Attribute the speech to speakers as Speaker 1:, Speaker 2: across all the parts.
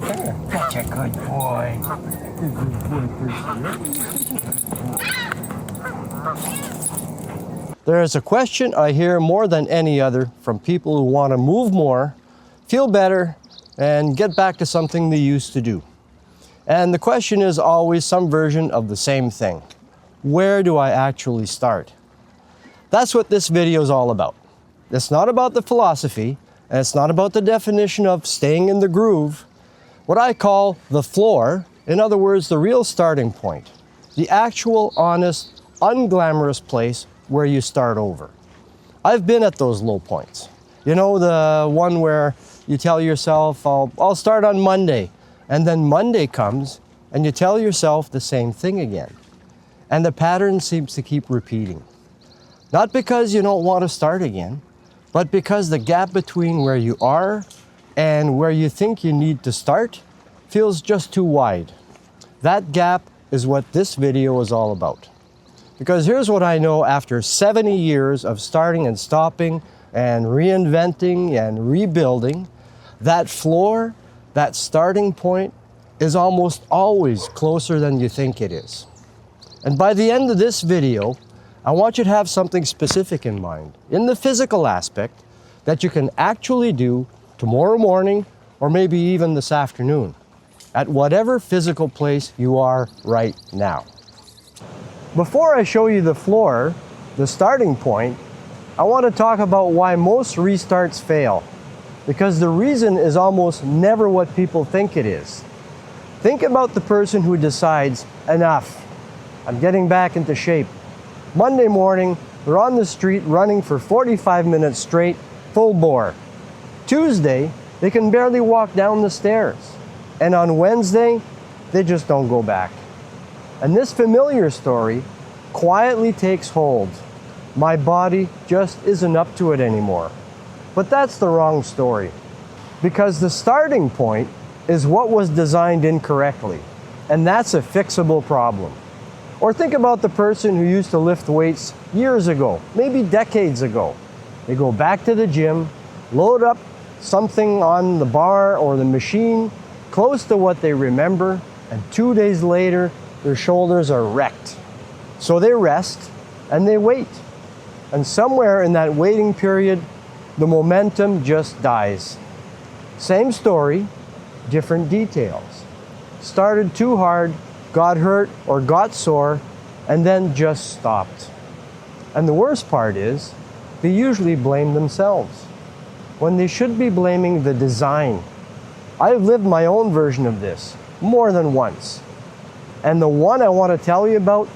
Speaker 1: Such a good boy. There is a question I hear more than any other from people who want to move more, feel better, and get back to something they used to do. And the question is always some version of the same thing. Where do I actually start? That's what this video is all about. It's not about the philosophy, and it's not about the definition of staying in the groove. What I call the floor, in other words, the real starting point, the actual, honest, unglamorous place where you start over. I've been at those low points. You know, the one where you tell yourself, I'll start on Monday, and then Monday comes and you tell yourself the same thing again. And the pattern seems to keep repeating. Not because you don't want to start again, but because the gap between where you are and where you think you need to start feels just too wide. That gap is what this video is all about. Because here's what I know after 70 years of starting and stopping and reinventing and rebuilding, that floor, that starting point is almost always closer than you think it is. And by the end of this video, I want you to have something specific in mind, in the physical aspect, that you can actually do tomorrow morning or maybe even this afternoon, at whatever physical place you are right now. Before I show you the floor, the starting point, I want to talk about why most restarts fail. Because the reason is almost never what people think it is. Think about the person who decides, enough, I'm getting back into shape. Monday morning, they're on the street running for 45 minutes straight, full bore. Tuesday, they can barely walk down the stairs. And on Wednesday, they just don't go back. And this familiar story quietly takes hold. My body just isn't up to it anymore. But that's the wrong story. Because the starting point is what was designed incorrectly. And that's a fixable problem. Or think about the person who used to lift weights years ago, maybe decades ago. They go back to the gym, load up something on the bar or the machine, close to what they remember, and 2 days later, their shoulders are wrecked. So they rest and they wait. And somewhere in that waiting period, the momentum just dies. Same story, different details. Started too hard, got hurt or got sore, and then just stopped. And the worst part is, they usually blame themselves, when they should be blaming the design. I've lived my own version of this, more than once. And the one I want to tell you about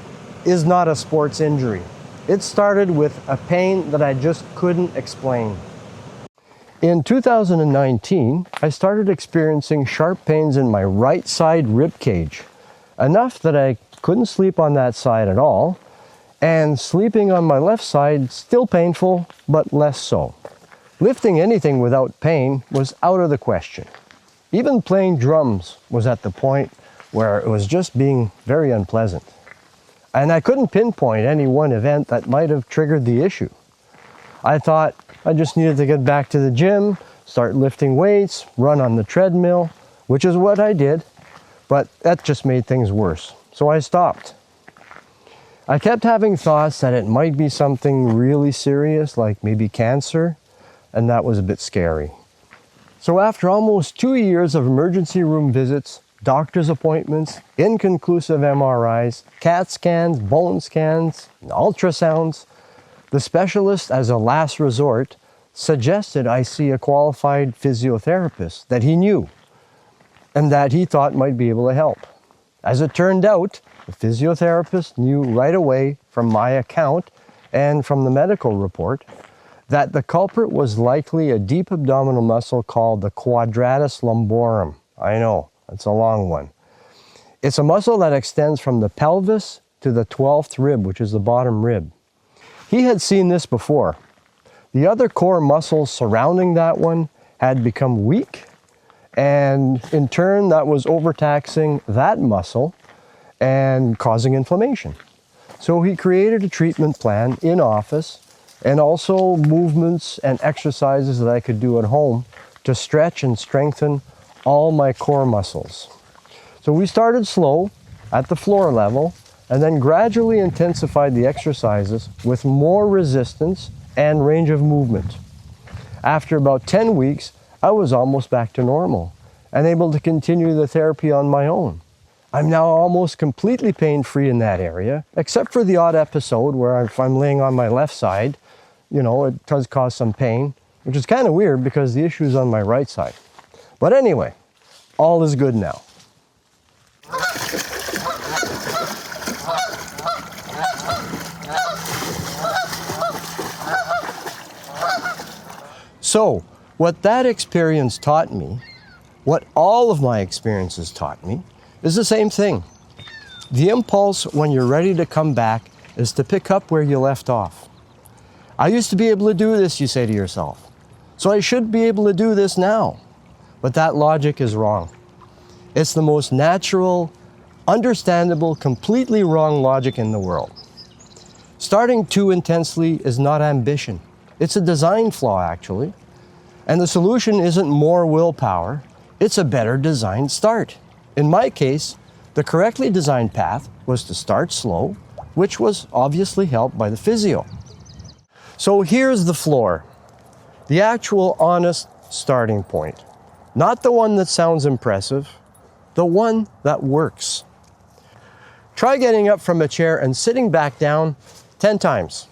Speaker 1: is not a sports injury. It started with a pain that I just couldn't explain. In 2019, I started experiencing sharp pains in my right side rib cage, enough that I couldn't sleep on that side at all, and sleeping on my left side still painful, but less so. Lifting anything without pain was out of the question. Even playing drums was at the point where it was just being very unpleasant. And I couldn't pinpoint any one event that might have triggered the issue. I thought I just needed to get back to the gym, start lifting weights, run on the treadmill, which is what I did, but that just made things worse. So I stopped. I kept having thoughts that it might be something really serious, like maybe cancer, and that was a bit scary. So after almost 2 years of emergency room visits, doctor's appointments, inconclusive MRIs, CAT scans, bone scans, ultrasounds, the specialist, as a last resort, suggested I see a qualified physiotherapist that he knew and that he thought might be able to help. As it turned out, the physiotherapist knew right away from my account and from the medical report that the culprit was likely a deep abdominal muscle called the quadratus lumborum. I know, it's a long one. It's a muscle that extends from the pelvis to the 12th rib, which is the bottom rib. He had seen this before. The other core muscles surrounding that one had become weak, and in turn that was overtaxing that muscle and causing inflammation. So he created a treatment plan in office and also movements and exercises that I could do at home to stretch and strengthen all my core muscles. So we started slow at the floor level and then gradually intensified the exercises with more resistance and range of movement. After about 10 weeks, I was almost back to normal and able to continue the therapy on my own. I'm now almost completely pain-free in that area, except for the odd episode where if I'm laying on my left side, it does cause some pain, which is kind of weird because the issue is on my right side. But anyway, all is good now. So, what that experience taught me, what all of my experiences taught me, is the same thing. The impulse when you're ready to come back is to pick up where you left off. I used to be able to do this, you say to yourself, so I should be able to do this now. But that logic is wrong. It's the most natural, understandable, completely wrong logic in the world. Starting too intensely is not ambition. It's a design flaw, actually. And the solution isn't more willpower, it's a better designed start. In my case, the correctly designed path was to start slow, which was obviously helped by the physio. So here's the floor, the actual honest starting point. Not the one that sounds impressive, the one that works. Try getting up from a chair and sitting back down 10 times.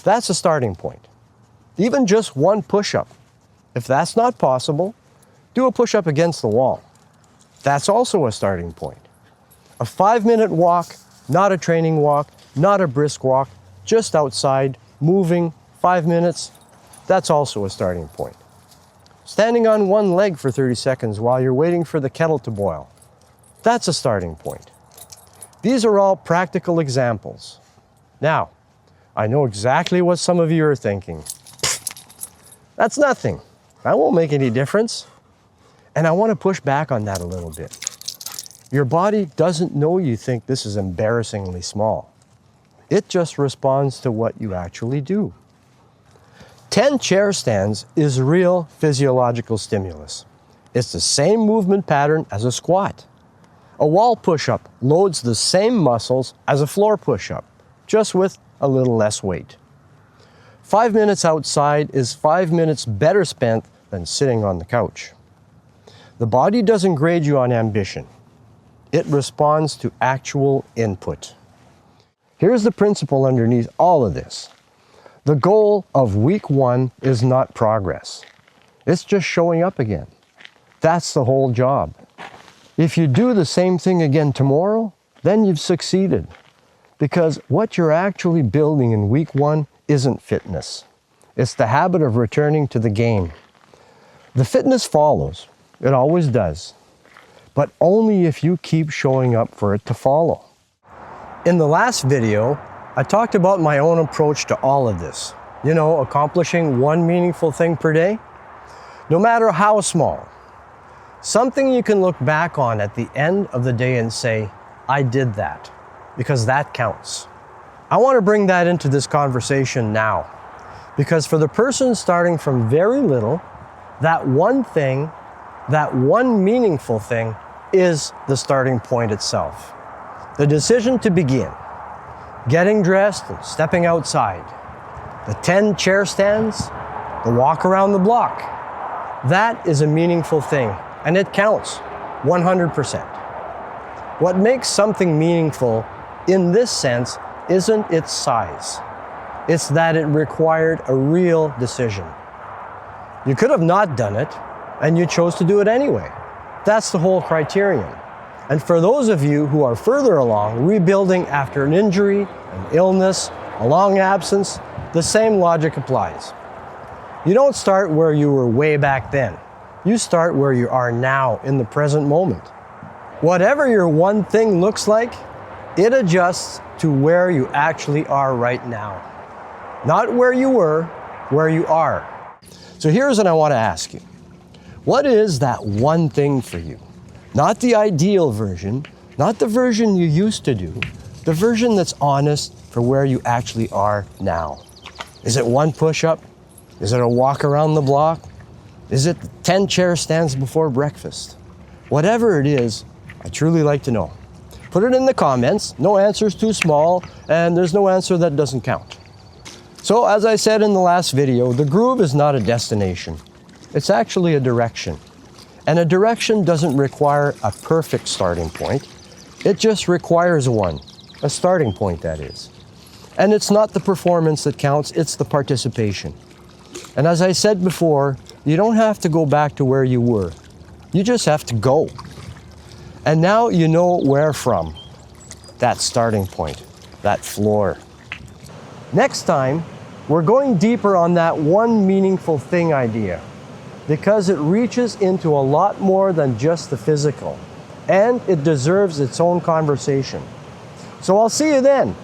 Speaker 1: That's a starting point. Even just one push-up. If that's not possible, do a push-up against the wall. That's also a starting point. A 5-minute walk, not a training walk, not a brisk walk, just outside, moving, 5 minutes, that's also a starting point. Standing on one leg for 30 seconds while you're waiting for the kettle to boil, that's a starting point. These are all practical examples. Now, I know exactly what some of you are thinking. That's nothing. That won't make any difference. And I want to push back on that a little bit. Your body doesn't know you think this is embarrassingly small. It just responds to what you actually do. 10 chair stands is real physiological stimulus. It's the same movement pattern as a squat. A wall push-up loads the same muscles as a floor push-up, just with a little less weight. 5 minutes outside is 5 minutes better spent than sitting on the couch. The body doesn't grade you on ambition. It responds to actual input. Here's the principle underneath all of this. The goal of week 1 is not progress. It's just showing up again. That's the whole job. If you do the same thing again tomorrow, then you've succeeded. Because what you're actually building in week 1 isn't fitness. It's the habit of returning to the game. The fitness follows. It always does. But only if you keep showing up for it to follow. In the last video, I talked about my own approach to all of this. Accomplishing one meaningful thing per day, no matter how small. Something you can look back on at the end of the day and say, I did that, because that counts. I want to bring that into this conversation now, because for the person starting from very little, that one thing, that one meaningful thing is the starting point itself. The decision to begin, getting dressed and stepping outside, the 10 chair stands, the walk around the block. That is a meaningful thing, and it counts 100%. What makes something meaningful in this sense isn't its size. It's that it required a real decision. You could have not done it, and you chose to do it anyway. That's the whole criterion. And for those of you who are further along, rebuilding after an injury, an illness, a long absence, the same logic applies. You don't start where you were way back then. You start where you are now in the present moment. Whatever your one thing looks like, it adjusts to where you actually are right now. Not where you were, where you are. So here's what I want to ask you. What is that one thing for you? Not the ideal version, not the version you used to do, the version that's honest for where you actually are now. Is it one push-up? Is it a walk around the block? Is it 10 chair stands before breakfast? Whatever it is, I'd truly like to know. Put it in the comments. No answer is too small, and there's no answer that doesn't count. So as I said in the last video, the groove is not a destination. It's actually a direction. And a direction doesn't require a perfect starting point. It just requires one, a starting point that is. And it's not the performance that counts, it's the participation. And as I said before, you don't have to go back to where you were. You just have to go. And now you know where from. That starting point, that floor. Next time, we're going deeper on that one meaningful thing idea, because it reaches into a lot more than just the physical, and it deserves its own conversation. So I'll see you then.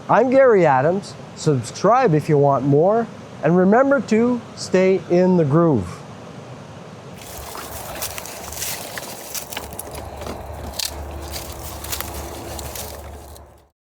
Speaker 1: I'm Gary Adams. Subscribe if you want more, and remember to stay in the groove.